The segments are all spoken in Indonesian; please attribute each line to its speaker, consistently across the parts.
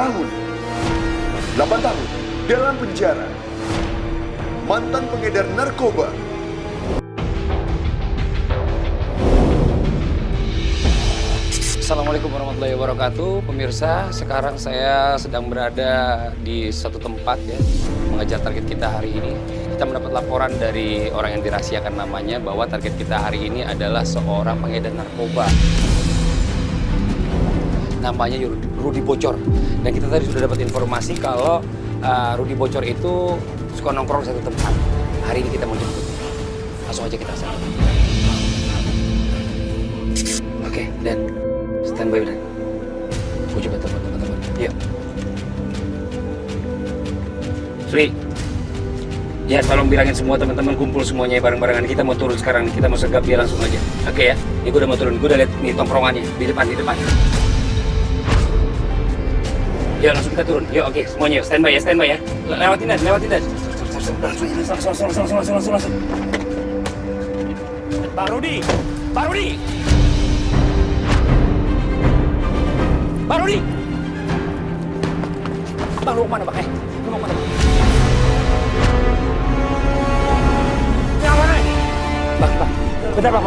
Speaker 1: tahun. 8 tahun dalam penjara. Mantan pengedar narkoba.
Speaker 2: Assalamualaikum warahmatullahi wabarakatuh. Pemirsa, sekarang saya sedang berada di suatu tempat ya, mengejar target kita hari ini. Kita mendapat laporan dari orang yang dirahasiakan namanya bahwa target kita hari ini adalah seorang pengedar narkoba. Namanya Rudi Bocor. Dan kita tadi sudah dapat informasi kalau Rudi Bocor itu suka nongkrong di satu tempat. Hari ini kita mau jemput. Langsung aja kita sana. Oke, Dan. Standby, Dan. Gue coba telepon teman-teman. Yuk. Sri. Ya, tolong bilangin semua teman-teman kumpul semuanya bareng-barengan. Kita mau turun sekarang. Kita mau segap dia langsung aja. Oke ya? Ini gue udah mau turun. Gue udah lihat nih tongkrongannya. Di depan. Yuk, langsung kita turun. Yuk, oke. Semuanya yuk. Standby ya. Lewatin Dan. Langsung. Bang Rudi! Bang, lu kemana, Bang? Lu mau kemana, Bang? Yang mana ini? Bang. Bentar, Bang.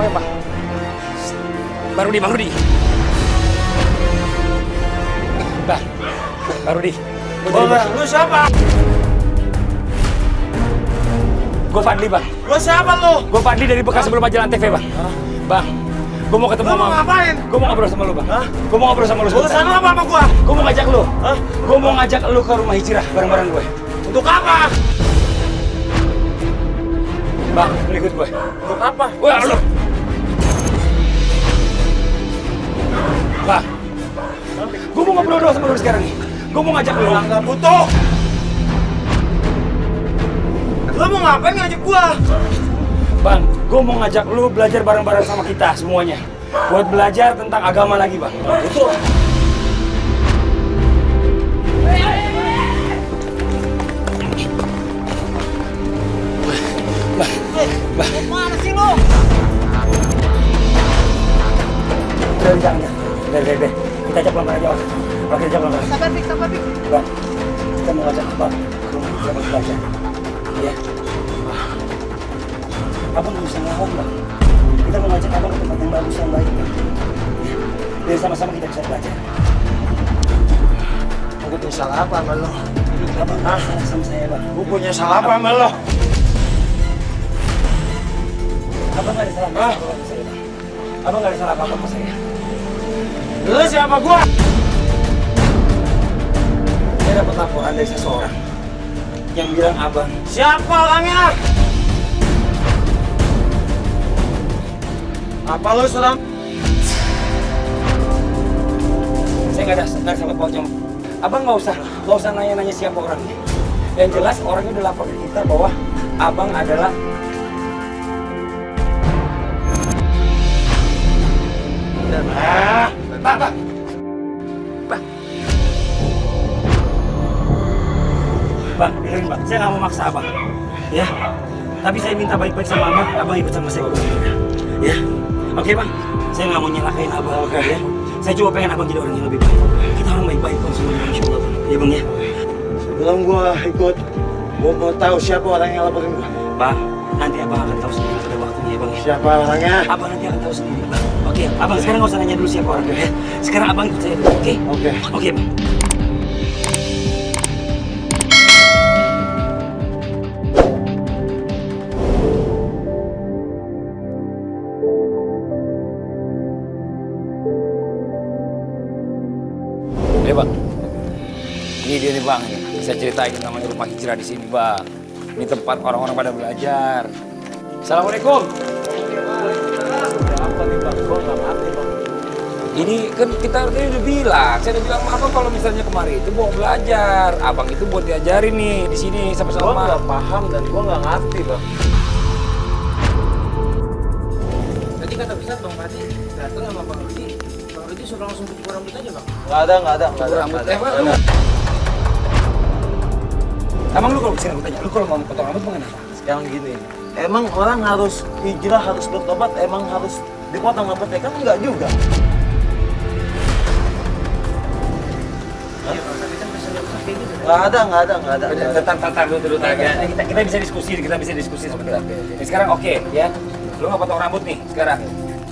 Speaker 2: Bang Rudi. Bang Rudi.
Speaker 3: Lu siapa?
Speaker 2: Gue Fadli, Bang.
Speaker 3: Lu siapa lu?
Speaker 2: Gue Fadli dari bekas sebelum Majalah TV, Bang. Bang, gue mau ketemu
Speaker 3: Lu mau ngapain?
Speaker 2: Gue mau ngobrol sama lu, Bang. Gue mau ngobrol sama lu sebentar.
Speaker 3: Urusan lu apa sama gua?
Speaker 2: Gue mau ngajak lu. Gue mau ngajak lu ke rumah hijrah bareng-bareng gue.
Speaker 3: Untuk apa?
Speaker 2: Bang, lu ikut gue.
Speaker 3: Untuk apa?
Speaker 2: Wah, lu. Bang, gue mau ngobrol sama lu sekarang nih. Gue mau ngajak lu.
Speaker 3: Nggak butuh. Lu mau ngapain ngajak gua?
Speaker 2: Bang, gue mau ngajak lu belajar bareng-bareng sama kita semuanya. Buat belajar tentang agama lagi, Bang.
Speaker 3: Betul.
Speaker 2: Bang.
Speaker 3: Mana sih lu?
Speaker 2: Jangan. Deh. Kita ajak pelan-pelan aja, Bang. Oke, ajak pelan-pelan.
Speaker 3: Sabar, Pik.
Speaker 2: Bang, kita mau ngajak Abang ke rumah hijrah buat belajar. Ya. Abang nggak usah ngelawan, Bang. Kita mau ngajak Abang ke tempat yang bagus, yang baik, Bang. Ya. Biar sama-sama kita bisa belajar.
Speaker 3: Gua punya salah apa sama lu?
Speaker 2: Abang salah sama saya, Bang.
Speaker 3: Gua punya salah apa sama lu?
Speaker 2: Abang nggak ada salah apa-apa sama saya, Bang. Abang nggak ada salah apa-apa sama saya.
Speaker 3: Lu siapa gua?
Speaker 2: Saya dapat laporan dari seseorang yang bilang Abang.
Speaker 3: Siapa orangnya? Apa lu sudah?
Speaker 2: Saya nggak ada sama pautnya. Abang nggak usah nanya-nanya siapa orangnya. Yang jelas orangnya udah lapor ke kita bahwa Abang adalah Bang. Bang, dengerin Bang, saya nggak mau maksa Abang. Ya, tapi saya minta baik-baik sama Abang ikut sama saya. Ya, oke Bang, saya nggak mau nyelakain Abang. Ya, saya cuma pengen Abang jadi orang yang lebih baik. Kita orang baik-baik Bang, semuanya Insya Allah Bang. Ya Bang ya.
Speaker 3: Sebelum gua ikut, gua mau tahu siapa orang yang laporin gua.
Speaker 2: Bang, nanti Abang akan tahu sendiri pada waktunya ya Bang.
Speaker 3: Siapa orangnya?
Speaker 2: Abang nanti akan tahu sendiri Bang. Oke, Abang sekarang nggak usah nanya dulu siapa orangnya ya. Sekarang Abang ikut saya dulu, oke? Oke Bang. Ya Bang, ini dia nih Bang, saya ceritain namanya rumah hijrah di sini Bang. Ini tempat orang-orang pada belajar. Assalamualaikum. Apa nih Bang? Gua nggak ngerti Bang. Ini kan kita tadi udah bilang, saya udah bilang apa kalau misalnya kemarin itu mau belajar, Abang itu buat diajarin nih di sini sama-sama.
Speaker 3: Gua nggak paham dan gua nggak ngerti Bang.
Speaker 4: Tadi kata Ustaz Bang Fadli datang sama Bang Rudi. Bang Rudi suruh langsung cukur rambut aja Bang.
Speaker 3: Nggak ada.
Speaker 2: Cukur rambut. Emang lu kalau kesini tanya, lu kalau mau potong rambut mau kenapa?
Speaker 3: Sekarang gini, emang orang harus hijrah, harus bertobat, emang harus dipotong rambutnya? Kan enggak juga.
Speaker 4: Iya Bang, tapi kan kayak gitu.
Speaker 3: Nggak ada.
Speaker 2: Tentar dulu. Kita bisa diskusi seperti itu. Ini sekarang oke ya. Lu nggak potong rambut nih sekarang.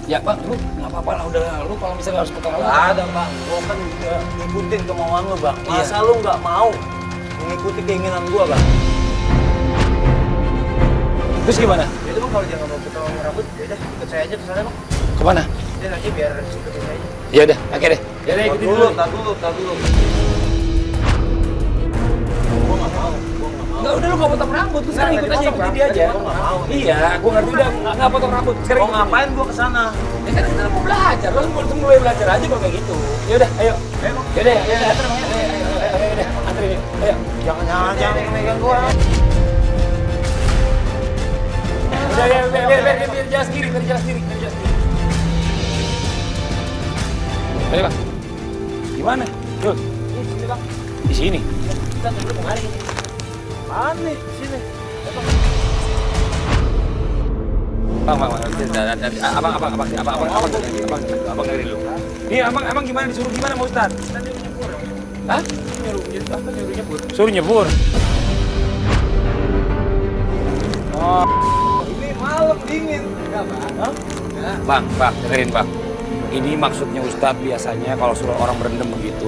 Speaker 2: Ya bang, lu nggak apa-apa lah udah. Lu kalau misalnya harus potong rambut.
Speaker 3: Nggak ada bang, gua kan udah ngikutin kemauan lu bang. Masa lu nggak mau mengikuti keinginan gua bang?
Speaker 2: Terus gimana?
Speaker 4: Ya itu bang kalau dia nggak mau potong rambut, ya udah ikut saya aja ke sana bang.
Speaker 2: Kemana?
Speaker 4: Dia nanti biar ikutin saya aja.
Speaker 2: Ya udah, oke deh. Ya udah ikutin dulu.
Speaker 3: Tar dulu. Gua nggak mau.
Speaker 2: Enggak, udah lu nggak potong rambut. Lu sekarang ikut aja, ikutin dia aja.
Speaker 3: Gua nggak mau.
Speaker 2: Iya, gua ngerti udah nggak potong rambut. Sekarang
Speaker 3: Mau ngapain gua kesana?
Speaker 2: Ya kan kita mau belajar, lu mulai belajar aja kalau kayak gitu. Ya udah, ayo. Ya udah, ayo. Anterin, ayo.
Speaker 3: Jangan megang gua.
Speaker 2: Udah, ya, biar jalan sendiri. Ayo, Bang. Gimana? Yuk.
Speaker 4: Sini bang.
Speaker 2: Di sini.
Speaker 4: Kita dulu kemari.
Speaker 3: Mana? Sini.
Speaker 2: Bang, abang dengerin dulu. Nih, abang gimana disuruh gimana sama Ustaz?
Speaker 4: Kita nyuruh nyebur.
Speaker 2: Hah?
Speaker 4: Nyuruh nyebur.
Speaker 2: Suruh nyebur. Oh,
Speaker 3: Ini malam dingin.
Speaker 4: Enggak bang.
Speaker 2: Bang, dengerin bang. Ini maksudnya Ustadz biasanya kalau suruh orang berendam begitu,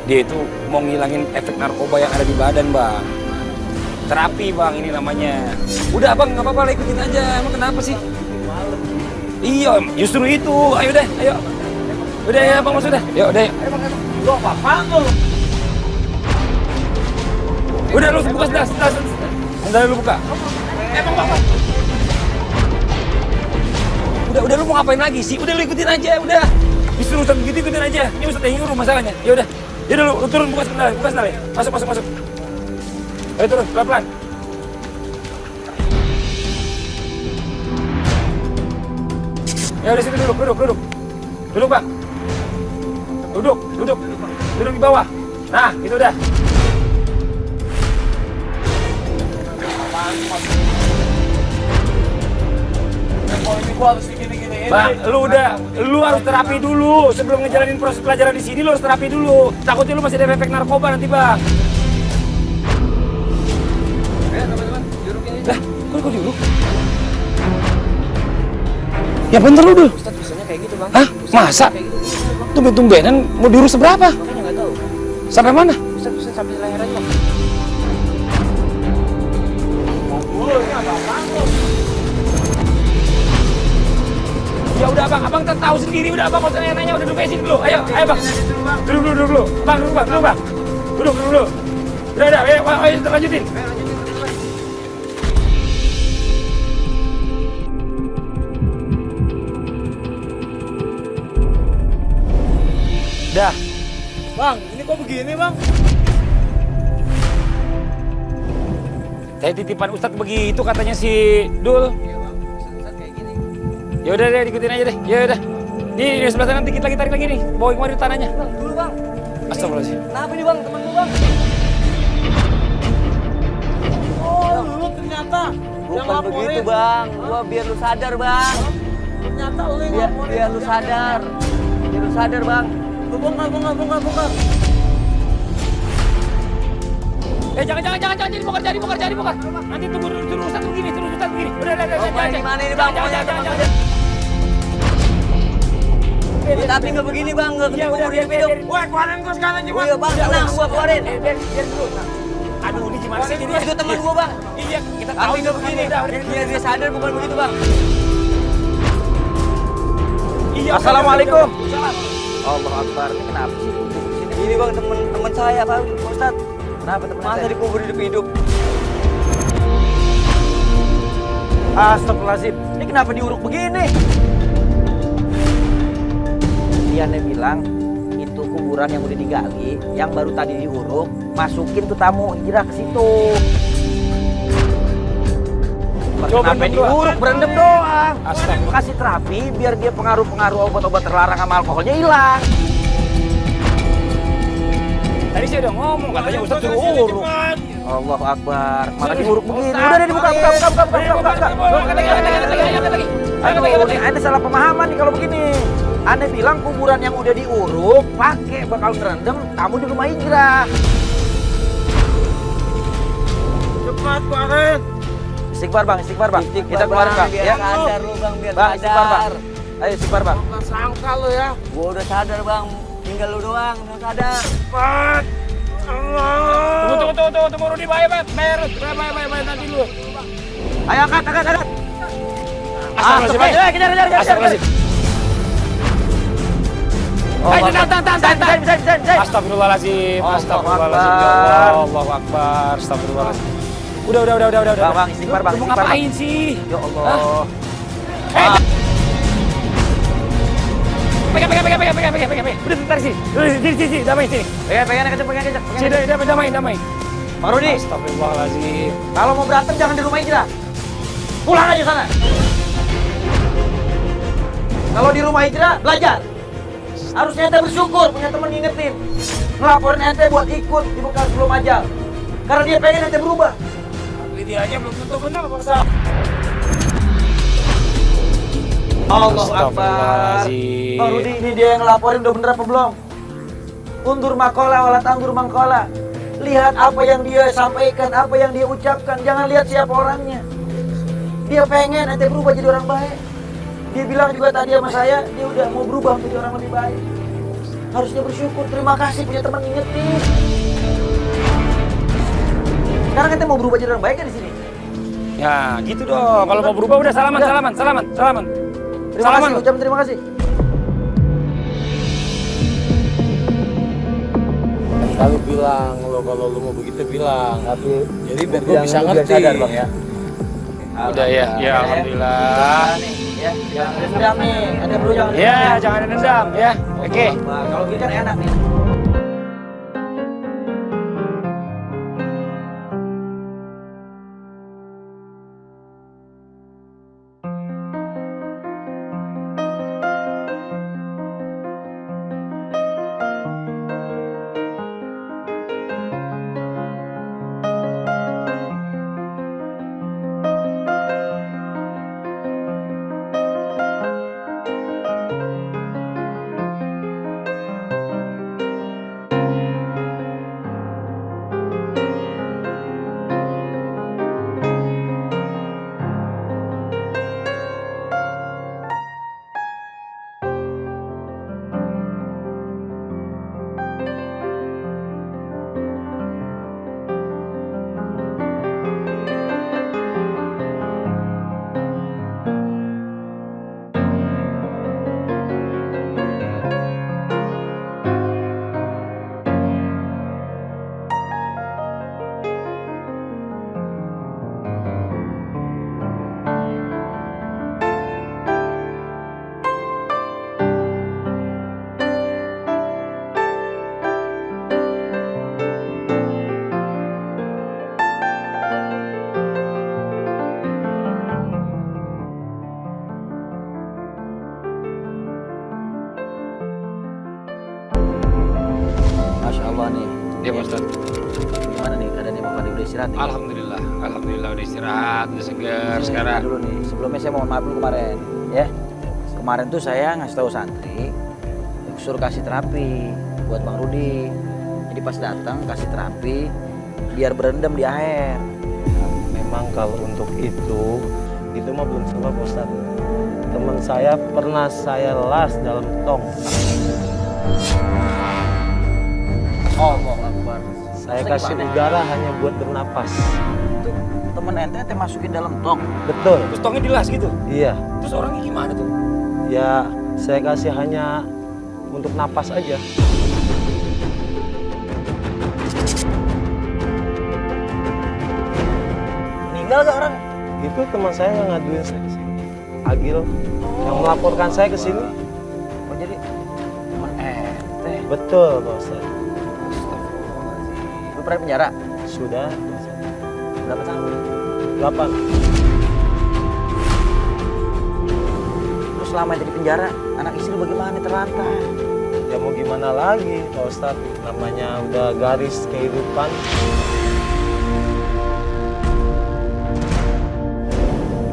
Speaker 2: dia itu mau ngilangin efek narkoba yang ada di badan bang. Terapi bang ini namanya. Udah bang, nggak apa-apa lah ikutin aja. Emang kenapa sih? Iya, justru itu. Ayo deh, ayo. Udah ya bang, masuk dah. Yuk, udah.
Speaker 3: Lu apa-apaan lu?
Speaker 2: Udah lu buka das. Udah lu buka. Bang. Udah lu mau ngapain lagi sih? Udah lu ikutin aja, udah. Disuruh Ustadz begitu ikutin aja. Ini Ustadz yang nyuruh masalahnya. Ya udah. Ya udah lu turun buka sendal ya. Masuk. Ayo turun pelan-pelan. Ya udah situ duduk. Duduk bang. Duduk di bawah. Nah, itu udah.
Speaker 3: Oh ini gua harus gini-gini.
Speaker 2: Bang, lu harus terapi dulu sebelum ngejalanin proses pelajaran di sini. Lu harus terapi dulu. Takutnya lu masih ada efek narkoba nanti bang.
Speaker 4: Ayo teman-teman, jurukin aja.
Speaker 2: Lah, kok diuruk? Ya bener lu dulu.
Speaker 4: Ustadz biasanya kayak gitu bang.
Speaker 2: Hah?
Speaker 4: Ustadz
Speaker 2: Masa?
Speaker 4: kayak gitu bang.
Speaker 2: Tumben-tumbenan mau diurus seberapa?
Speaker 4: Makanya nggak tahu.
Speaker 2: Sampai mana?
Speaker 4: Ustadz sampai leher aja bang.
Speaker 3: Ini apa-apaan lu?
Speaker 2: Ya udah bang, abang kan tahu sendiri. Udah abang, nggak usah nanya, udah duduk sini dulu. Ayo bang. Duduk dulu. Bang, duduk bang. Duduk dulu. Udah, ayo lanjutin. Dah.
Speaker 3: Bang, ini kok begini bang?
Speaker 2: Saya titipan Ustadz begitu katanya si Dul.
Speaker 4: Iya bang. Ustadz kayak gini.
Speaker 2: Ya udah deh, ikutin aja deh. Ya udah. Nih, di sebelah sana dikit lagi tarik lagi nih. Bawa kemari tanahnya.
Speaker 4: Bang, dulu bang.
Speaker 2: Astagfirullahaladzim.
Speaker 4: Kenapa ini bang, temen lu bang?
Speaker 3: Oh lu ternyata.
Speaker 5: Bukan begitu bang, gua biar lu sadar bang.
Speaker 3: Ternyata lu yang laporin.
Speaker 5: Biar lu sadar. Biar lu sadar bang.
Speaker 3: Lu bongkar.
Speaker 2: Jangan dibongkar. Nanti tunggu dulu, suruh Ustadz begini. Udah.
Speaker 5: Gimana ini bang?
Speaker 2: Jangan.
Speaker 5: Tapi nggak begini bang, nggak
Speaker 2: Ya
Speaker 5: ketemu
Speaker 2: udah,
Speaker 5: dia hidup.
Speaker 3: Wah, keluarin gua sekarang aja
Speaker 5: Oh
Speaker 3: bang.
Speaker 5: iya bang, tenang, gua keluarin.
Speaker 2: Biar dulu. Aduh, ini gimana sih jadi?
Speaker 5: Itu teman gua bang.
Speaker 2: Iya, kita tahu
Speaker 5: Tapi nggak
Speaker 2: itu
Speaker 5: begini.
Speaker 2: udah.
Speaker 5: Biar dia sadar bukan begitu bang.
Speaker 2: Iya.
Speaker 3: Assalamualaikum.
Speaker 5: Allah Akbar, ini kenapa sih? Ini bang teman saya Pak Ustadz. Kenapa teman masa dikubur hidup-hidup?
Speaker 3: Astagfirullahaladzim. Ini kenapa diuruk begini?
Speaker 5: Dia bilang itu kuburan yang udah digali, yang baru tadi diuruk, masukin tuh tamu hijrah ke situ.
Speaker 2: Coba
Speaker 5: Kenapa
Speaker 2: berdua.
Speaker 5: diuruk berendam doang?
Speaker 2: Astaga.
Speaker 5: Kasih terapi biar dia pengaruh-pengaruh obat-obat terlarang sama alkoholnya hilang.
Speaker 2: Tadi saya udah ngomong, katanya Ustadz suruh uruk.
Speaker 5: Allahu Akbar. Malah diuruk begini. Udah deh dibuka. Aduh, ini ada salah pemahaman nih kalau begini. Anda bilang kuburan yang udah diuruk, pakai bakal ngerendam kamu di rumah hijrah.
Speaker 3: kemarin.
Speaker 5: Istighfar bang, kita keluarin bang.
Speaker 6: Biar sadar lu bang, biar
Speaker 5: Bang, istighfar bang.
Speaker 6: sadar.
Speaker 5: Ayo istighfar bang.
Speaker 3: Nggak sangka lu ya.
Speaker 6: Gua udah sadar bang, tinggal lu doang yang sadar.
Speaker 3: Pat. Allah.
Speaker 2: Tunggu Rudi, bayar nanti dulu.
Speaker 5: Ayo angkat.
Speaker 2: Astagfirullahaladzim.
Speaker 5: Kejar.
Speaker 2: Astagfirullahaladzim.
Speaker 5: Oh,
Speaker 2: Tahan.
Speaker 5: bisa.
Speaker 2: Astagfirullahaladzim.
Speaker 5: Allahu
Speaker 2: Astagfirullahaladzim. Ya
Speaker 5: Akbar.
Speaker 2: Allah, Allahu Akbar. Astagfirullahaladzim. Udah.
Speaker 5: Bang, istighfar bang.
Speaker 2: Lu mau ngapain sih?
Speaker 5: Ya Allah.
Speaker 2: Pegang. Udah bentar sih. Sini, damai sini.
Speaker 5: Pegang kenceng.
Speaker 2: Sini, damai.
Speaker 5: Bang Rudi,
Speaker 2: Astagfirullahaladzim.
Speaker 5: kalau mau berantem jangan di rumah Ijra. Pulang aja sana. Kalau di rumah Ijra, belajar. Harusnya ente bersyukur punya temen ngingetin. Ngelaporin ente buat ikut di bekal sebelum ajal. Karena dia pengen ente berubah.
Speaker 2: Tapi dia aja belum tentu benar, Pak.
Speaker 5: Allah Akbar.
Speaker 2: Astagfirullahaladzim.
Speaker 5: Bang Rudi, ini dia yang ngelaporin udah bener apa belum? Undur makola wala tangdur mangkola. Lihat apa yang dia sampaikan, apa yang dia ucapkan. Jangan lihat siapa orangnya. Dia pengen ente berubah jadi orang baik. Dia bilang juga tadi sama saya, dia udah mau berubah menjadi orang lebih baik. Harusnya bersyukur, terima kasih punya teman ngingetin. Sekarang ente mau berubah jadi orang baik kan di sini?
Speaker 2: Ya, gitu dong. Kalau mau berubah udah salaman.
Speaker 5: Terima kasih, ucapin terima kasih.
Speaker 3: Kalau bilang lo kalau lu mau begitu bilang. Tapi jadi biar gua bisa
Speaker 6: Yang
Speaker 3: ngerti.
Speaker 6: sadar bang ya.
Speaker 2: Udah ya, alhamdulillah.
Speaker 5: Ya, jangan ada dendam nih. Ente berdua jangan
Speaker 2: Ya, jangan ada dendam ya. Oke.
Speaker 5: Nah, kalau gini kan enak nih. Masya Allah nih.
Speaker 2: Ya, Pak Ustaz.
Speaker 5: Gimana nih keadaannya Bapak Ade udah istirahat nih?
Speaker 2: Alhamdulillah udah istirahat, udah segar sekarang.
Speaker 5: Dulu nih, sebelumnya saya mohon maaf dulu kemarin, ya. Kemarin tuh saya ngasih tahu santri suruh kasih terapi buat Bang Rudi. Jadi pas datang kasih terapi biar berendam di air.
Speaker 3: Memang kalau untuk itu mah belum sempat Pak Ustaz. Teman saya pernah saya las dalam tong.
Speaker 5: Allah Akbar.
Speaker 3: Saya
Speaker 5: Maksudnya
Speaker 3: kasih
Speaker 5: gimana?
Speaker 3: udara hanya buat bernapas.
Speaker 5: Tuh, temen ente masukin dalam tong.
Speaker 3: Betul.
Speaker 2: Terus tongnya dilas gitu.
Speaker 3: Iya.
Speaker 2: Terus orangnya gimana tuh?
Speaker 3: Ya, saya kasih hanya untuk napas aja.
Speaker 5: Meninggal gak orang?
Speaker 3: Itu teman saya yang ngaduin saya ke sini. Agil yang melaporkan saya ke sini.
Speaker 5: Oh jadi temen ente.
Speaker 3: Betul, Pak Ustaz.
Speaker 5: Lu pernah di penjara?
Speaker 3: Sudah, Pak Ustaz.
Speaker 5: Berapa tahun?
Speaker 3: 8.
Speaker 5: Terus selama jadi penjara, anak istri lu bagaimana terlantar?
Speaker 3: Ya mau gimana lagi, Pak Ustaz? Namanya udah garis kehidupan.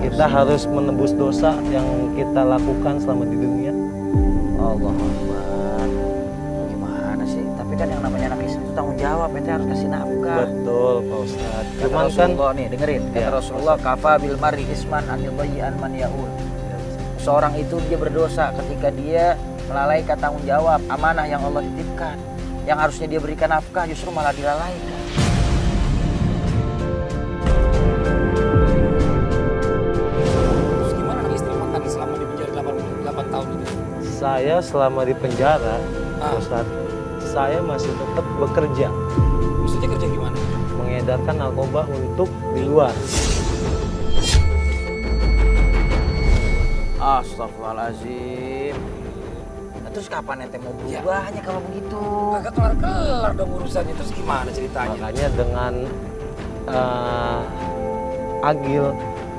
Speaker 3: Kita harus menebus dosa yang kita lakukan selama di dunia.
Speaker 5: Allah Akbar. Gimana sih? Tapi kan yang namanya anak istri itu tanggung jawab, ente harus kasih nafkah.
Speaker 3: Betul. Betul Pak Ustadz.
Speaker 5: Kata
Speaker 3: Cuman kan
Speaker 5: Rasulullah nih, dengerin. Kata
Speaker 3: Ya.
Speaker 5: Rasulullah, kafa bil mar'i isman an yudayyi'an man ya'ul. Seorang itu dia berdosa ketika dia melalaikan tanggung jawab amanah yang Allah titipkan. Yang harusnya dia berikan nafkah justru malah dilalaikan.
Speaker 2: Terus gimana istri makan selama di penjara 8 tahun itu?
Speaker 3: saya selama di penjara, Pak
Speaker 2: Ah.
Speaker 3: Ustadz, saya masih tetap bekerja
Speaker 2: Maksudnya kerja gimana?
Speaker 3: mengedarkan narkoba untuk di luar.
Speaker 5: Astagfirullahaladzim. Nah, terus kapan ente mau
Speaker 2: Ya.
Speaker 5: berubahnya kalau begitu?
Speaker 2: Kagak kelar-kelar dong urusannya. Terus gimana ceritanya?
Speaker 3: Makanya dengan Agil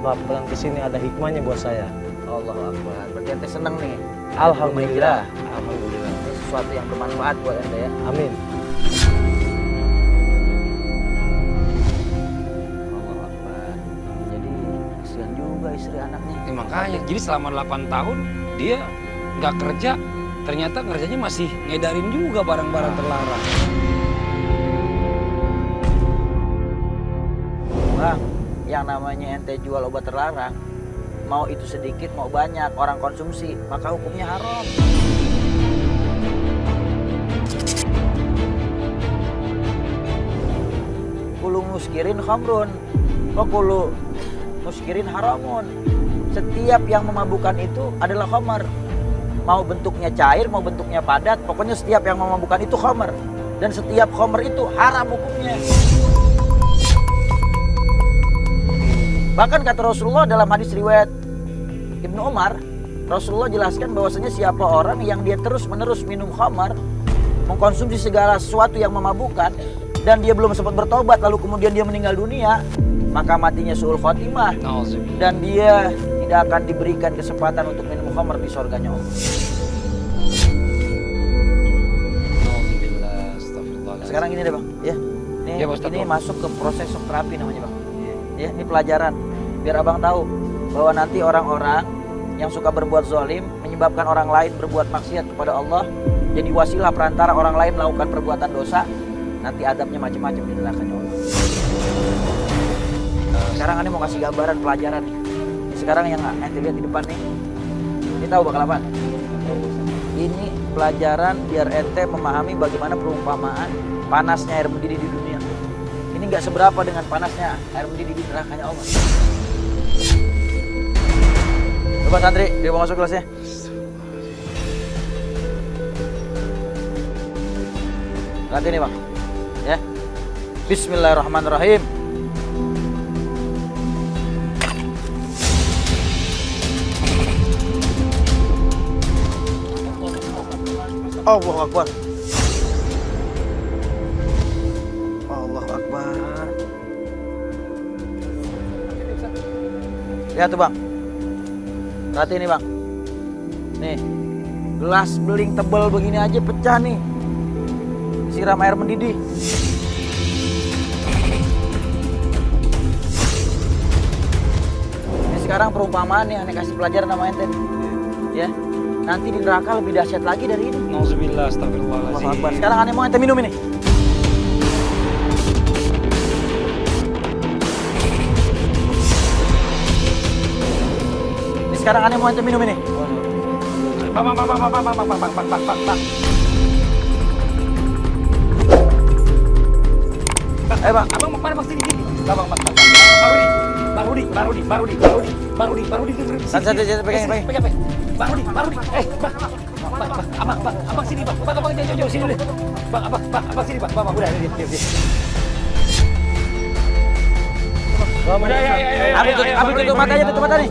Speaker 3: laporan ke sini ada hikmahnya buat saya.
Speaker 5: Allah Akbar. Berarti ente seneng nih.
Speaker 3: Alhamdulillah. Alhamdulillah.
Speaker 5: Ini sesuatu yang bermanfaat buat ente ya.
Speaker 3: Amin.
Speaker 5: Allah Akbar. Jadi kasihan juga istri anaknya.
Speaker 2: Makanya, jadi selama 8 tahun dia nggak kerja, ternyata kerjanya masih ngedarin juga barang-barang terlarang.
Speaker 5: Bang, yang namanya ente jual obat terlarang, mau itu sedikit mau banyak orang konsumsi, maka hukumnya haram. Kulu muskirin khamrun, wa kulu muskirin haramun. Setiap yang memabukkan itu adalah khamar. Mau bentuknya cair, mau bentuknya padat, pokoknya setiap yang memabukkan itu khamar. Dan setiap khamar itu haram hukumnya. Bahkan kata Rasulullah dalam hadis riwayat Ibnu Umar, Rasulullah jelaskan bahwasanya siapa orang yang dia terus-menerus minum khamar, mengkonsumsi segala sesuatu yang memabukkan, dan dia belum sempat bertobat lalu kemudian dia meninggal dunia, maka matinya su'ul khotimah dan dia tidak akan diberikan kesempatan untuk minum khamar di surganya Allah. Sekarang ini deh Bang, ya.
Speaker 2: Ya, Pak Ustadz,
Speaker 5: Ini
Speaker 2: Bang.
Speaker 5: masuk ke proses shock terapi namanya Bang. Ya, ini pelajaran biar Abang tahu bahwa nanti orang-orang yang suka berbuat zalim menyebabkan orang lain berbuat maksiat kepada Allah, jadi wasilah perantara orang lain melakukan perbuatan dosa, nanti adabnya macam-macam di nerakanya Allah. Sekarang Ane mau kasih gambaran pelajaran nih. Ini sekarang yang ente lihat di depan nih. Ini tahu bakal apa? Ini pelajaran biar ente memahami bagaimana perumpamaan panasnya air mendidih di dunia. Ini nggak seberapa dengan panasnya air mendidih di nerakanya Allah. Coba santri, dia mau masuk kelasnya. Lihat ini Bang, ya. Bismillahirrahmanirrahim. Allahu Akbar. Allahu Akbar. Lihat tuh Bang. Perhati ini Bang. Nih, gelas beling tebal begini aja pecah nih. Siram air mendidih. Ini sekarang perumpamaan nih, aneh kasih pelajaran sama ente. Ya, nanti di neraka lebih dahsyat lagi dari ini.
Speaker 2: Nauzubillah,
Speaker 5: Allahu
Speaker 2: astagfirullahaladzim.
Speaker 5: Akbar. Sekarang aneh mau ente minum ini. Ini sekarang aneh mau ente minum ini.
Speaker 2: Bang.
Speaker 5: Ayo Bang.
Speaker 2: Abang mau kemana Bang? Sini. Bang. Barudi.
Speaker 5: Santai, pegang.
Speaker 2: Barudi. Abang sini Bang. Abang jauh sini dulu. Abang sini Bang. Udah, diam.
Speaker 5: Ambil tutup matanya, tutup mata nih.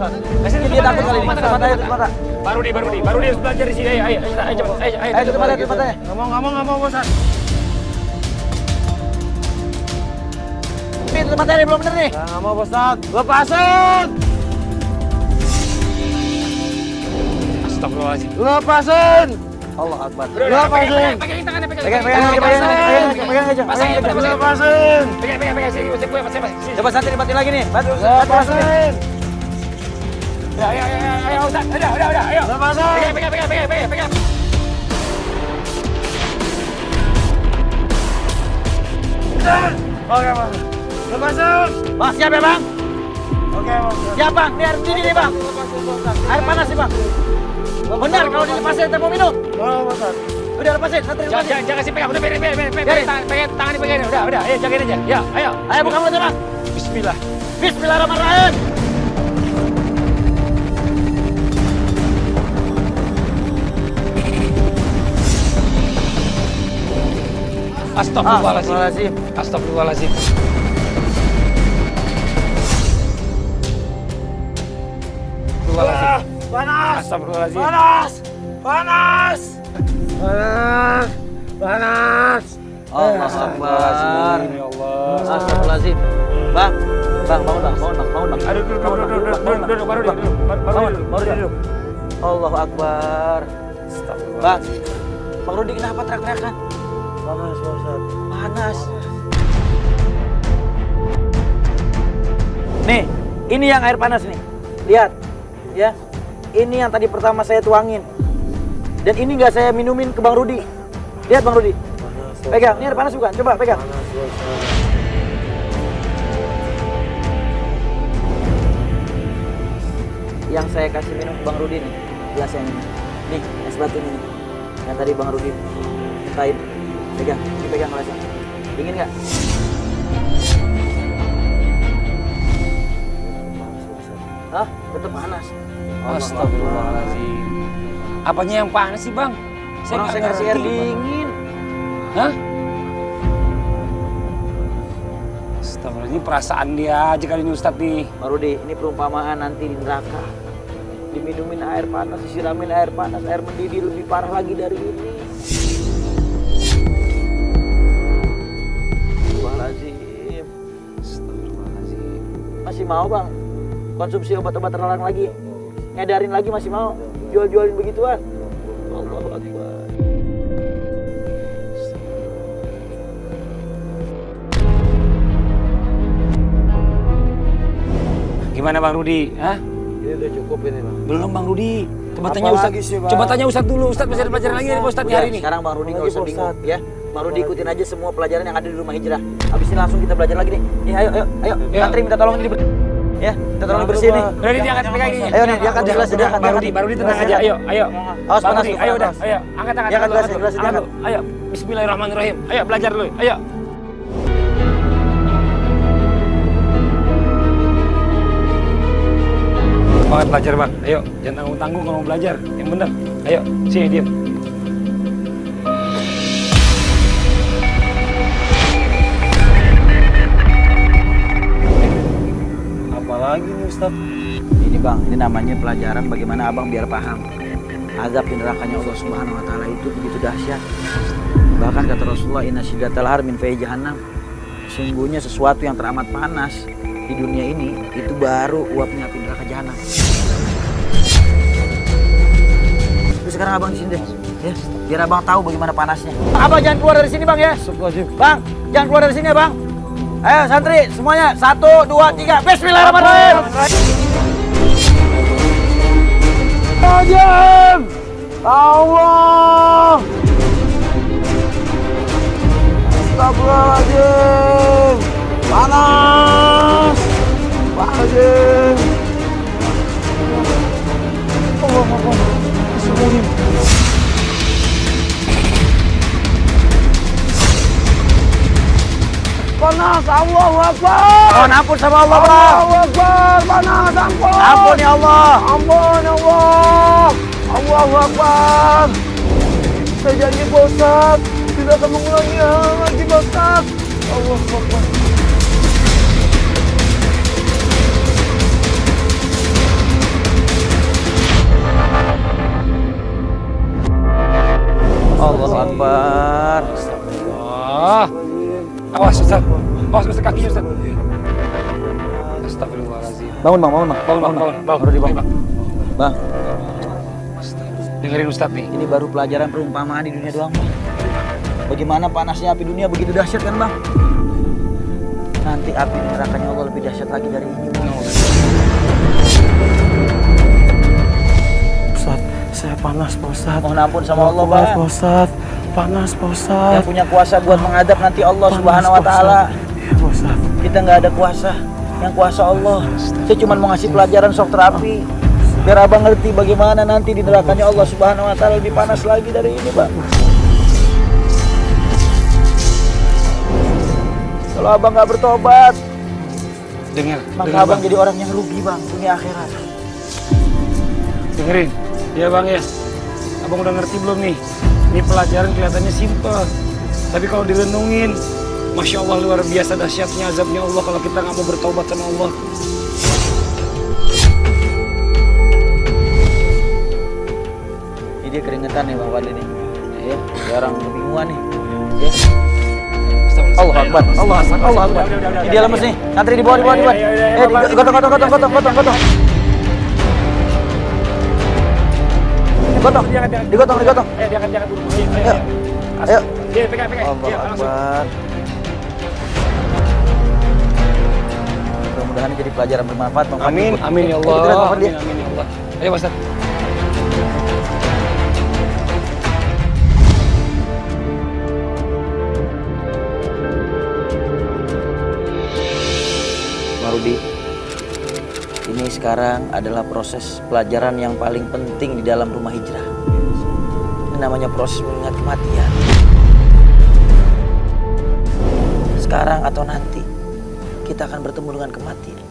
Speaker 5: Dia takut kali ini. Tutup matanya, tutup mata.
Speaker 2: Barudi harus belajar di sini. Ayo cepat.
Speaker 5: Ayo tutup matanya.
Speaker 3: Nggak mau bosan.
Speaker 5: Nih, tutup matanya belum bener nih.
Speaker 3: Nggak mau bosan. Lepasin.
Speaker 2: Astagfirullahaladzim.
Speaker 3: Lepasin.
Speaker 5: Allah Akbar.
Speaker 3: Lepasin.
Speaker 2: Pegangin tangannya,
Speaker 5: Pegang aja.
Speaker 3: Lepasin.
Speaker 2: Pegang sini, sini.
Speaker 5: Coba santri dibantu lagi nih. Bantu.
Speaker 3: Lepasin.
Speaker 2: Ayo, Ustaz. Udah, ayo.
Speaker 3: Lepasin.
Speaker 2: Pegang. Oke bang. Lepasin.
Speaker 5: Bang, siap ya bang?
Speaker 2: Oke bang.
Speaker 5: Siap bang, ini air mendidih nih bang. Air panas nih bang. Benar kalau dilepasin kita mau minum.
Speaker 2: Oh Ustaz.
Speaker 5: Udah lepasin, santri lepasin.
Speaker 2: Jangan sih pegang, udah pegang tangan dipegangin, udah, ayo jagain aja, ya, ayo.
Speaker 5: Ayo buka mulutnya bang.
Speaker 2: Bismillah.
Speaker 5: Bismillahirrahmanirrahim.
Speaker 2: Astagfirullahaladzim. Astagfirullahaladzim. Astagfirullahaladzim.
Speaker 5: Panas.
Speaker 2: Astagfirullahaladzim.
Speaker 5: Panas. Panas.
Speaker 2: Panas. Panas.
Speaker 5: Allahu Akbar.
Speaker 2: Ya Allah.
Speaker 5: Astagfirullahaladzim. Bang, bangun bang.
Speaker 2: Aduh, duduk, baru duduk.
Speaker 5: Allahu Akbar. Bang, Bang Rudi kenapa teriak-teriakan?
Speaker 3: Panas Pak Ustadz.
Speaker 5: Panas. Nih, ini yang air panas nih. Lihat, ya. Ini yang tadi pertama saya tuangin. Dan ini nggak saya minumin ke Bang Rudi. Lihat Bang Rudi. Pegang, ini air panas bukan? Coba pegang. Yang saya kasih minum ke Bang Rudi nih, gelas yang ini. Nih, es batu ini. Yang tadi Bang Rudi mintain. Pegang, dipegang gelasnya. Dingin nggak? Hah? Tetap panas.
Speaker 2: Astagfirullahaladzim. Apanya yang panas sih bang?
Speaker 5: Orang saya kasih air dingin.
Speaker 2: Hah? Astagfirullahaladzim, perasaan dia aja kali ini Ustadz nih.
Speaker 5: Bang Rudi, ini perumpamaan nanti di neraka. Diminumin air panas, disiramin air panas, air mendidih lebih parah lagi dari ini. Astagfirullahaladzim.
Speaker 2: Astagfirullahaladzim.
Speaker 5: Masih mau bang? Konsumsi obat-obat terlarang lagi? Ngedarin lagi masih mau? Jual-jualin begituan? Allahu Akbar.
Speaker 2: Gimana Bang Rudi? Hah?
Speaker 3: Ini udah cukup ini Bang.
Speaker 2: Belum Bang Rudi. Coba
Speaker 3: Apa
Speaker 2: tanya Ustadz.
Speaker 3: lagi sih, Bang?
Speaker 2: Coba tanya Ustadz dulu. Ustadz masih ada pelajaran lagi dari Ustadz di hari ini.
Speaker 5: Sekarang Bang Rudi nggak
Speaker 3: Lagi,
Speaker 5: usah
Speaker 3: Pak
Speaker 5: bingung
Speaker 3: Ustadz.
Speaker 5: ya. Bang Rudi ikutin aja semua pelajaran yang ada di rumah hijrah. Habis ini langsung kita belajar lagi nih. Nih ayo.
Speaker 2: Ya.
Speaker 5: Santri minta tolong ini ya, kita tolong bersihin nih.
Speaker 2: Udah nih diangkat pegang ini.
Speaker 5: Ayo nih, diangkat gelas, diangkat.
Speaker 2: Bang Rudi tenang aja. Ayo.
Speaker 5: Awas
Speaker 2: Bang
Speaker 5: panas
Speaker 2: Rudi,
Speaker 5: tuh,
Speaker 2: ayo
Speaker 5: panas.
Speaker 2: udah. Ayo, angkat.
Speaker 5: Diangkat gelasnya, gelasnya
Speaker 2: Angkat
Speaker 5: diangkat.
Speaker 2: tuh. Ayo. Bismillahirrahmanirrahim. Ayo belajar dulu. Ayo. Banget belajar bang, ayo jangan tanggung-tanggung kalau mau belajar, yang benar. Ayo, sini diam.
Speaker 3: Apalagi nih Ustadz?
Speaker 5: Ini bang, ini namanya pelajaran bagaimana abang biar paham. Azab di nerakanya Allah Subhanahu Wa Taala itu begitu dahsyat. Bahkan kata Rasulullah, inna syiddatal har min fayhi jahannam. Sungguhnya sesuatu yang teramat panas di dunia ini itu baru uapnya api neraka jahanam. Terus sekarang abang di sini deh, ya, biar abang tahu bagaimana panasnya. Abang jangan keluar dari sini bang ya. Bang, jangan keluar dari sini ya bang. Ayo santri semuanya, 1, 2, 3, Bismillahirrahmanirrahim.
Speaker 3: Ajam! Allah! Astagfirullahaladzim! Panas! Astagfirullahaladzim! Allah Akbar! Bismillahirrahmanirrahim! Panas! Allahu Akbar!
Speaker 5: Mohon ampun sama Allah bang.
Speaker 3: Allahu Akbar! Panas! Ampun!
Speaker 5: Ampun ya Allah.
Speaker 3: Ampun ya Allah! Allahu Akbar! Saya janji Pak Ustadz tidak akan mengulanginya lagi Pak Ustadz. Allahu Akbar!
Speaker 5: Allahu Akbar.
Speaker 2: Allah. Awas Ustaz. Awas Ustaz kakinya Ustaz. Astagfirullahaladzim.
Speaker 5: Bangun bang, bangun bang.
Speaker 2: Bangun.
Speaker 5: Rudi bang. Bang,
Speaker 2: Dengerin Ustaz nih.
Speaker 5: ini baru pelajaran perumpamaan di dunia doang bang. Bagaimana panasnya api dunia begitu dahsyat kan bang? Nanti api nerakanya Allah lebih dahsyat lagi dari ini bang.
Speaker 3: Ustadz, saya panas Pak Ustadz.
Speaker 5: Mohon ampun sama Allah bang.
Speaker 3: Pak Ustadz, panas Pak Ustadz.
Speaker 5: Yang punya kuasa buat menghadap nanti Allah
Speaker 3: Panas,
Speaker 5: Subhanahu Wa
Speaker 3: Pak
Speaker 5: Taala.
Speaker 3: Ustadz. Iya Pak
Speaker 5: Kita nggak ada kuasa, yang kuasa Allah. Saya cuma mau ngasih pelajaran shock terapi, biar abang ngerti bagaimana nanti di nerakanya Allah Subhanahu Wa Taala lebih panas lagi dari ini, Bang. Kalau abang nggak bertobat, maka abang
Speaker 2: Bang.
Speaker 5: jadi orang yang rugi, Bang, dunia akhirat.
Speaker 2: Dengerin, ya Bang ya. Abang udah ngerti belum nih? Ini pelajaran kelihatannya simpel, tapi kalau direnungin, Masya Allah luar biasa dahsyatnya azabnya Allah kalau kita nggak mau bertobat sama Allah.
Speaker 5: Ini dia keringetan nih Bang Fadli nih. Ya, dia orang kebingungan nih. Ya. Allah Akbar, Allah Akbar, Allah Akbar. Ini dia lemes nih. Ngantri di bawah. Gotong. Digotong.
Speaker 2: Jangan buru-buru.
Speaker 5: Ayo.
Speaker 2: Dia pegang.
Speaker 5: Allah Akbar. Mudah-mudahan ini jadi pelajaran bermanfaat Bang Fadli.
Speaker 2: Amin ya Allah.
Speaker 5: Bang Fadli.
Speaker 2: Amin ya Allah. Ayo Pak Ustaz.
Speaker 5: Rudi, ini sekarang adalah proses pelajaran yang paling penting di dalam rumah hijrah. Ini namanya proses mengingat kematian. Sekarang atau nanti kita akan bertemu dengan kematian.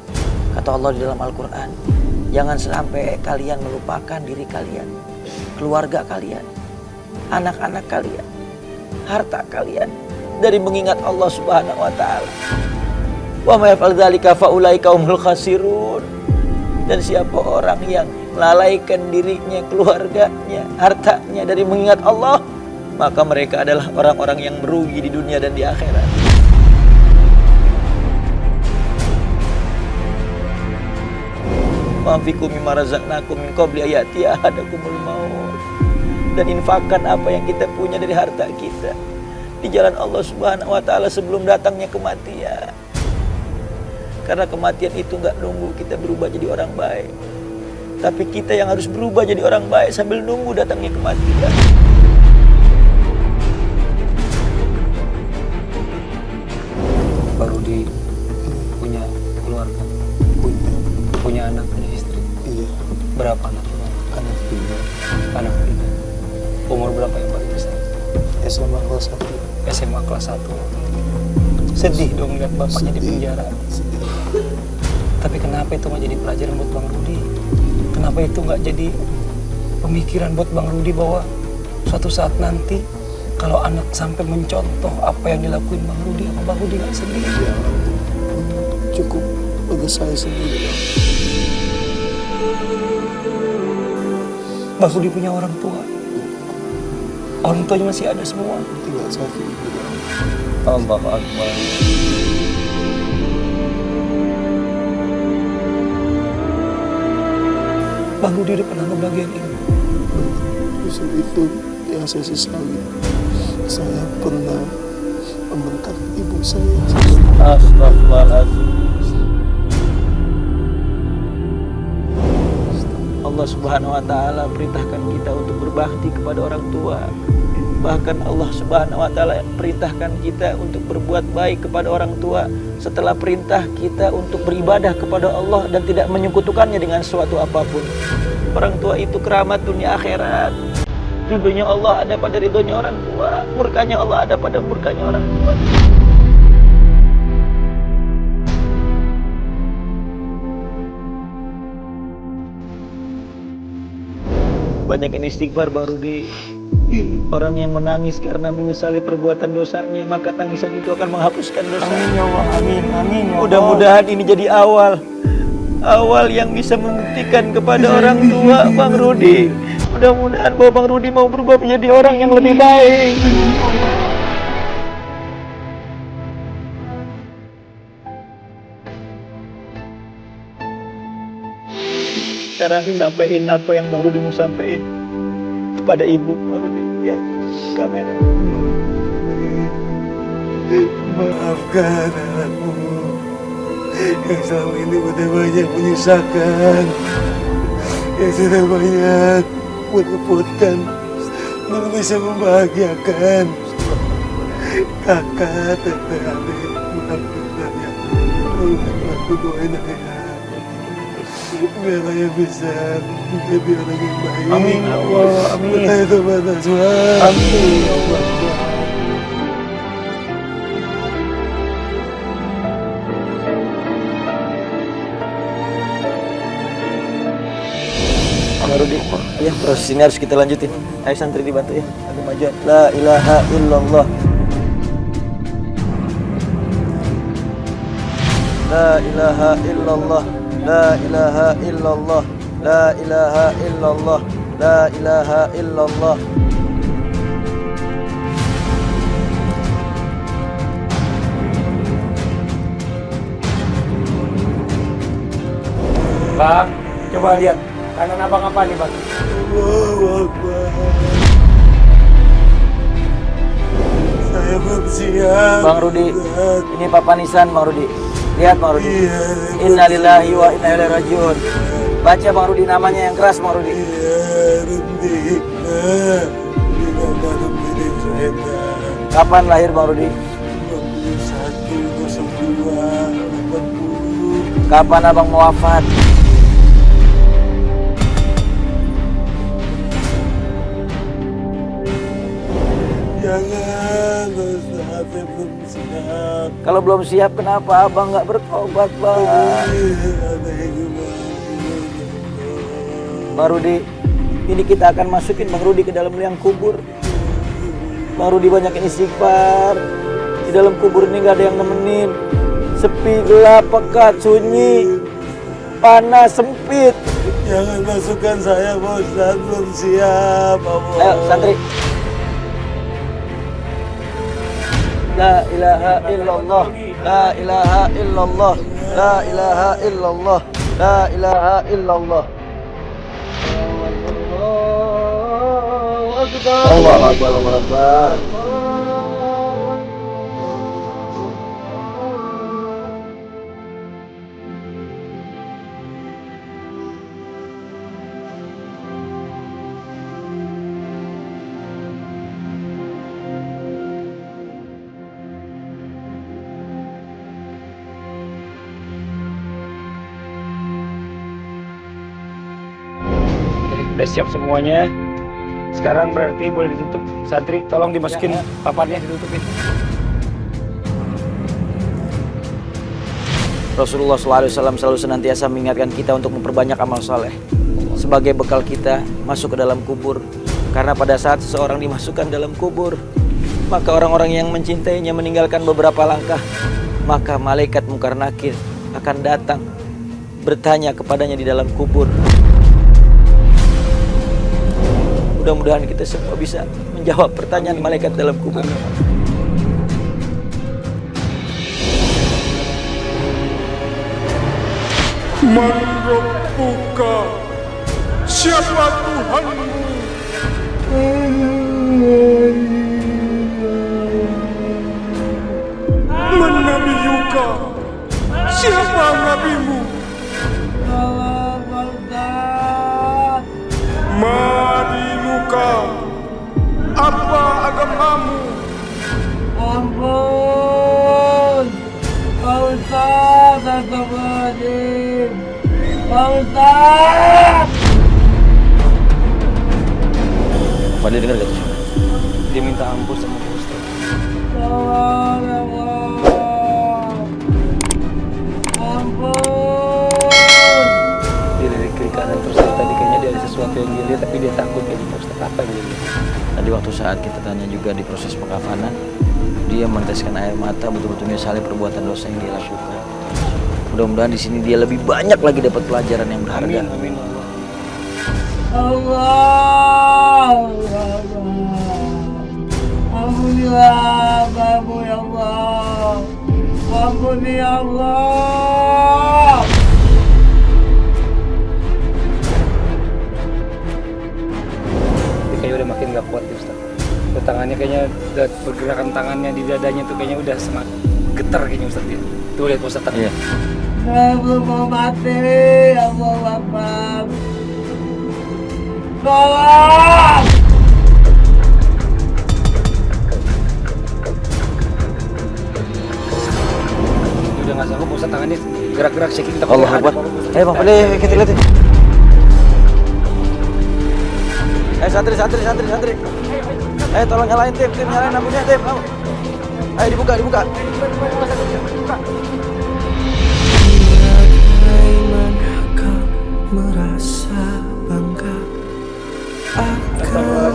Speaker 5: Kata Allah di dalam Al-Quran, jangan sampai kalian melupakan diri kalian, keluarga kalian, anak-anak kalian, harta kalian dari mengingat Allah Subhanahu Wa Taala. Wa may yaf'al dzalika fa ulaika humul khasirun. Dan siapa orang yang melalaikan dirinya, keluarganya, hartanya dari mengingat Allah, maka mereka adalah orang-orang yang merugi di dunia dan di akhirat. Wa anfiqu mimma razaqnakum min qabli ayati ahadakumul maut. Dan infakkan apa yang kita punya dari harta kita di jalan Allah Subhanahu Wa Taala sebelum datangnya kematian. Karena kematian itu nggak nunggu kita berubah jadi orang baik, tapi kita yang harus berubah jadi orang baik sambil nunggu datangnya kematian.
Speaker 2: Baru punya keluarga, punya anak, punya istri.
Speaker 3: Iya.
Speaker 2: Berapa anak?
Speaker 3: Anak 3.
Speaker 2: Anak 3. Umur berapa yang paling besar?
Speaker 3: SMA kelas 1.
Speaker 2: SMA kelas 1. Sedih dong lihat bapaknya di penjara. Tapi kenapa itu nggak jadi pelajaran buat Bang Rudi? Kenapa itu nggak jadi pemikiran buat Bang Rudi bahwa suatu saat nanti kalau anak sampai mencontoh apa yang dilakuin Bang Rudi, apa Bang Rudi nggak sedih?
Speaker 3: Ya, cukup bagi saya sendiri.
Speaker 2: Bang Rudi punya orang tua. Orang tuanya masih ada semua.
Speaker 3: Tinggal sakit.
Speaker 5: Allahu Akbar.
Speaker 2: Bang Rudi udah pernah ngebahagiain ibu.
Speaker 3: Justru itu yang saya sesali. Saya pernah membentak ibu saya.
Speaker 5: Astagfirullahaladzim. Allah Subhanahu Wa Taala perintahkan kita untuk berbakti kepada orang tua. Bahkan Allah Subhanahu Wa Taala perintahkan kita untuk berbuat baik kepada orang tua setelah perintah kita untuk beribadah kepada Allah dan tidak menyekutukannya dengan suatu apapun. Orang tua itu keramat dunia akhirat. Ridhonya Allah ada pada ridhonya orang tua, murkanya Allah ada pada murkanya orang tua. Banyak yang istighfar baru di orang yang menangis karena menyesali perbuatan dosanya, maka tangisan itu akan menghapuskan dosa.
Speaker 2: Amin ya Allah, amin, amin ya Allah.
Speaker 5: Mudah-mudahan ini jadi awal yang bisa membuktikan kepada orang tua Bang Rudi. Mudah-mudahan bahwa Bang Rudi mau berubah menjadi orang yang lebih baik. Sekarang sampaikan apa yang Bang Rudi mau sampaikan kepada ibu Bang Rudi. Ya, kamera.
Speaker 3: Maafkan anakmu yang selama ini sudah banyak menyisakan, yang sudah banyak merepotkan, belum bisa membahagiakan kakak, teteh, adik. Maafkan ya. Aku doain ayah. Biar ayah bisa menjadi orang yang baik.
Speaker 2: Amin ya Allah, amin.
Speaker 3: Ayah tambah Nazwan.
Speaker 2: Amin ya Allah.
Speaker 5: Rudi, ya proses ini harus kita lanjutin. Ayo santri dibantu ya. Aduh majuan. La ilaha illallah. La ilaha illallah. La ilaha illallah. La ilaha illallah. La ilaha illallah.
Speaker 2: Bang, coba lihat. Kanan abang apa nih, Bang?
Speaker 3: Allahu Akbar. Saya belum siap.
Speaker 5: Bang Rudi, ini Papa Nisan Bang Rudi. Lihat Bang Rudi.
Speaker 3: Iya,
Speaker 5: Innalillahi wa inna ilaihi rajiun. Baca Bang Rudi namanya yang keras Bang Rudi.
Speaker 3: iya, Rudi Hikmah. Dinamakan Rudi Syaitan.
Speaker 5: Kapan lahir Bang Rudi?
Speaker 3: 21.02.80.
Speaker 5: Kapan abang mau wafat?
Speaker 3: Jangan, Ustaz, saya belum siap.
Speaker 5: Kalau belum siap kenapa abang nggak bertobat Bang?
Speaker 3: Ada hikmah.
Speaker 5: Bang Rudi, ini kita akan masukin Bang Rudi ke dalam liang kubur. Bang Rudi banyakin istighfar. Di dalam kubur ini nggak ada yang nemenin. Sepi, gelap, pekat, sunyi, panas, sempit.
Speaker 3: Jangan masukkan saya, Pak Ustaz, belum siap. Allah.
Speaker 5: Ayo santri. La ilaha illallah. La ilaha illallah. La ilaha illallah. La ilaha illallah. Allahu Akbar. Allahu Akbar.
Speaker 2: Udah siap semuanya. Sekarang berarti boleh ditutup. Santri, tolong dimasukin papannya, ditutupin.
Speaker 5: Rasulullah SAW selalu senantiasa mengingatkan kita untuk memperbanyak amal soleh sebagai bekal kita masuk ke dalam kubur. Karena pada saat seseorang dimasukkan dalam kubur, maka orang-orang yang mencintainya meninggalkan beberapa langkah, maka malaikat Munkar Nakir akan datang bertanya kepadanya di dalam kubur. Mudah-mudahan kita semua bisa menjawab pertanyaan malaikat dalam kubur.
Speaker 1: Man Rabbuka? Siapa Tuhanmu? Man Nabiyuka? Siapa nabimu? Madinuka? Apa agamamu?
Speaker 6: Ampun, Pak Ustaz, astagfirullahaladzim. Pak Ustaz.
Speaker 5: Pak dia dengar gak tuh?
Speaker 2: Dia minta ampun sama Pak Ustaz.
Speaker 6: Tolong ya Allah. Ampun.
Speaker 2: Dia dari kiri kanan terus tadi kayaknya dia ada sesuatu yang dia lihat tapi dia takut kayaknya Pak Ustaz. Apa yang dia lihat?
Speaker 5: Tadi waktu saat kita tanya juga di proses pengafanan, dia meneteskan air mata, betul-betul menyesali perbuatan dosa yang dia lakukan. Mudah-mudahan di sini dia lebih banyak lagi dapat pelajaran yang berharga.
Speaker 2: Amin.
Speaker 6: Allah. Alhamdulillah, kamu ya Allah. Ampuni ya Allah.
Speaker 2: Dia kayaknya udah makin gak kuat ya Ustaz. Udah tangannya kayaknya, udah pergerakan tangannya di dadanya tuh kayaknya udah semakin getar kayaknya Ustaz dia. Tuh lihat Pak Ustaz tadi.
Speaker 5: Iya.
Speaker 6: Saya belum mau mati. Allahu Akbar. Tolong.
Speaker 2: Dia udah nggak sanggup, Pak Ustadz tangannya gerak-gerak shaking.
Speaker 5: Allah Akbar. Ayo Bang Pade, kita lihat. Santri. Ayo tolong nyalain tim nyalain lampunya tim. Ayo dibuka.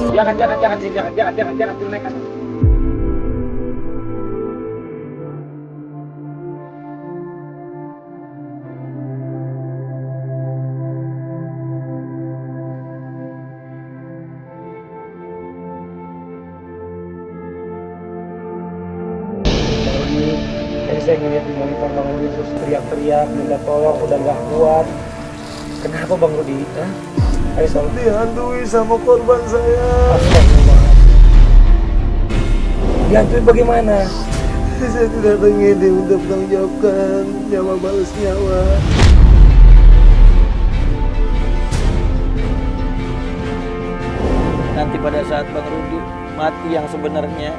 Speaker 2: Jangan naikkan. Tadi saya ngeliat di monitor Bang Rudi terus teriak-teriak, minta tolong, udah nggak kuat. Kenapa Bang Rudi? Ayo soal
Speaker 3: Dihantui sama korban saya.
Speaker 2: Astagfirullah. Dihantui bagaimana?
Speaker 3: Saya tidak ingin untuk menjawabkan nyawa balas nyawa.
Speaker 5: Nanti pada saat Bang Rudi mati yang sebenarnya,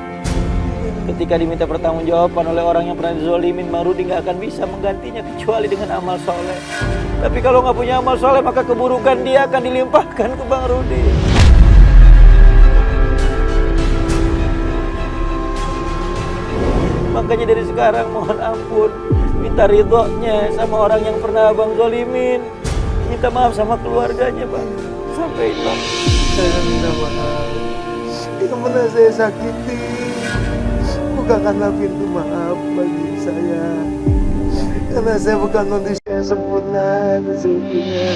Speaker 5: ketika diminta pertanggungjawaban oleh orang yang pernah dizolimin, Bang Rudi nggak akan bisa menggantinya kecuali dengan amal soleh. Tapi kalau nggak punya amal soleh, maka keburukan dia akan dilimpahkan ke Bang Rudi. Makanya dari sekarang mohon ampun, minta ridhonya sama orang yang pernah Abang zolimin. Minta maaf sama keluarganya, Bang. Sampai Bang.
Speaker 3: Saya minta maaf. Yang pernah saya sakiti, bukakanlah pintu maaf bagi saya. Karena saya bukan manusia yang sempurna sesungguhnya.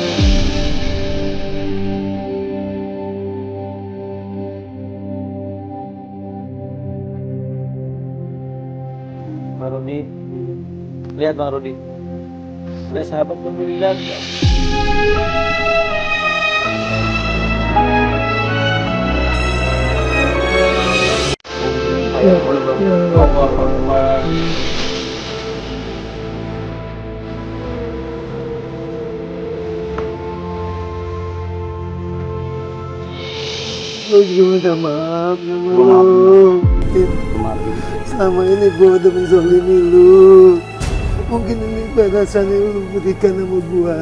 Speaker 5: Bang Rudi, lihat Bang Rudi, ada sahabat meninggal.
Speaker 3: Gue juga minta maaf sama lu. Selama ini gue udah menzolimi lu. Mungkin ini balasannya lu berikan sama gue.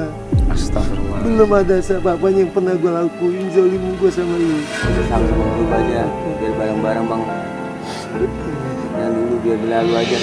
Speaker 2: Astagfirullah.
Speaker 3: Belum ada apa-apanya yang pernah gue lakuin zolimin gue sama lu.
Speaker 5: Sama-sama dulu aja, biar bareng-bareng Bang. Yang dulu biar berlalu aja.